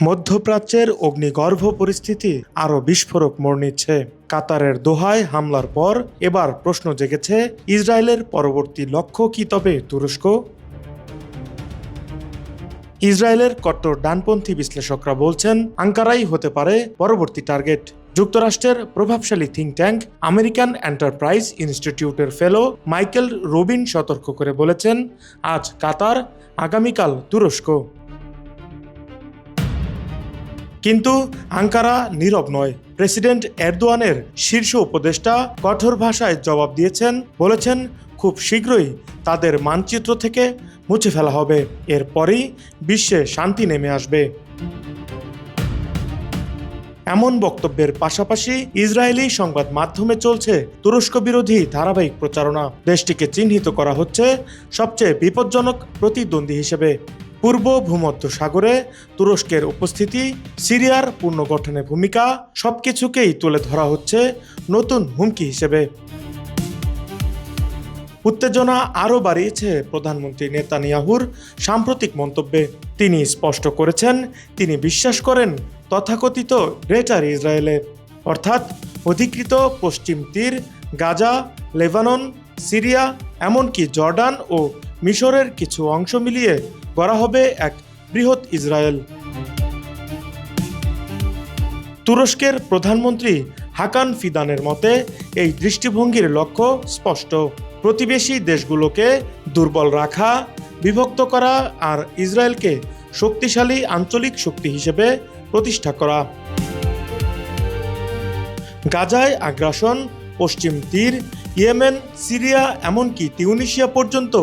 মধ্যপ্রাচ্যের অগ্নিগর্ভ পরিস্থিতি আরও বিস্ফোরক মোড় নিচ্ছে। কাতারের দোহায় হামলার পর এবার প্রশ্ন জেগেছে, ইসরায়েলের পরবর্তী লক্ষ্য কি তবে তুরস্ক? ইসরায়েলের কট্টর ডানপন্থী বিশ্লেষকরা বলছেন, আঙ্কারাই হতে পারে পরবর্তী টার্গেট। যুক্তরাষ্ট্রের প্রভাবশালী থিঙ্ক ট্যাঙ্ক আমেরিকান এন্টারপ্রাইজ ইনস্টিটিউটের ফেলো মাইকেল রুবিন সতর্ক করে বলেছেন, আজ কাতার, আগামীকাল তুরস্ক। কিন্তু আঙ্কারা নীরব নয়। প্রেসিডেন্ট এরদোয়ানের শীর্ষ উপদেষ্টা কঠোর ভাষায় জবাব দিয়েছেন, বলেছেন খুব শীঘ্রই তাদের মানচিত্র থেকে মুছে ফেলা হবে, এরপরই বিশ্বে শান্তি নেমে আসবে। এমন বক্তব্যের পাশাপাশি ইসরায়েলি সংবাদ মাধ্যমে চলছে তুরস্ক বিরোধী ধারাবাহিক প্রচারণা। দেশটিকে চিহ্নিত করা হচ্ছে সবচেয়ে বিপজ্জনক প্রতিদ্বন্দ্বী হিসেবে। পূর্ব ভূমধ্য সাগরে তুরস্কের উপস্থিতি, সিরিয়ার পুনর্গঠনে ভূমিকা, সবকিছুকেই তুলে ধরা হচ্ছে নতুন হুমকি হিসেবে। উত্তেজনা আরও বাড়িয়েছে প্রধানমন্ত্রী নেতানিয়াহুর সাম্প্রতিক মন্তব্যে। তিনি স্পষ্ট করেছেন, তিনি বিশ্বাস করেন তথাকথিত গ্রেটার ইসরায়েলে, অর্থাৎ অধিকৃত পশ্চিম তীর, গাজা, লেবানন, সিরিয়া, এমনকি জর্ডান ও মিশরের কিছু অংশ মিলিয়ে গড়া হবে এক বৃহৎ ইসরায়েল। তুরস্কের প্রধানমন্ত্রী হাকান ফিদানের মতে এই দৃষ্টিভঙ্গির লক্ষ্য স্পষ্ট, প্রতিবেশী দেশগুলোকে দুর্বল রাখা, বিভক্ত করা আর ইসরায়েলকে শক্তিশালী আঞ্চলিক শক্তি হিসেবে প্রতিষ্ঠা করা। গাজায় আগ্রাসন, পশ্চিম তীর, ইয়েমেন, সিরিয়া, এমনকি তিউনিসিয়া পর্যন্ত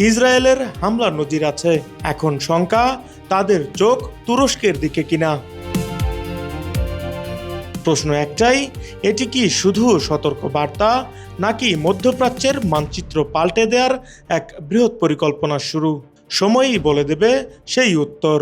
ইসরায়েলের হামলার নজির আছে। এখন শঙ্কা, তাদের চোখ তুরস্কের দিকে কিনা। প্রশ্ন একটাই, এটি কি শুধু সতর্ক বার্তা, নাকি মধ্যপ্রাচ্যের মানচিত্র পাল্টে দেওয়ার এক বৃহৎ পরিকল্পনার শুরু? সময়ই বলে দেবে সেই উত্তর।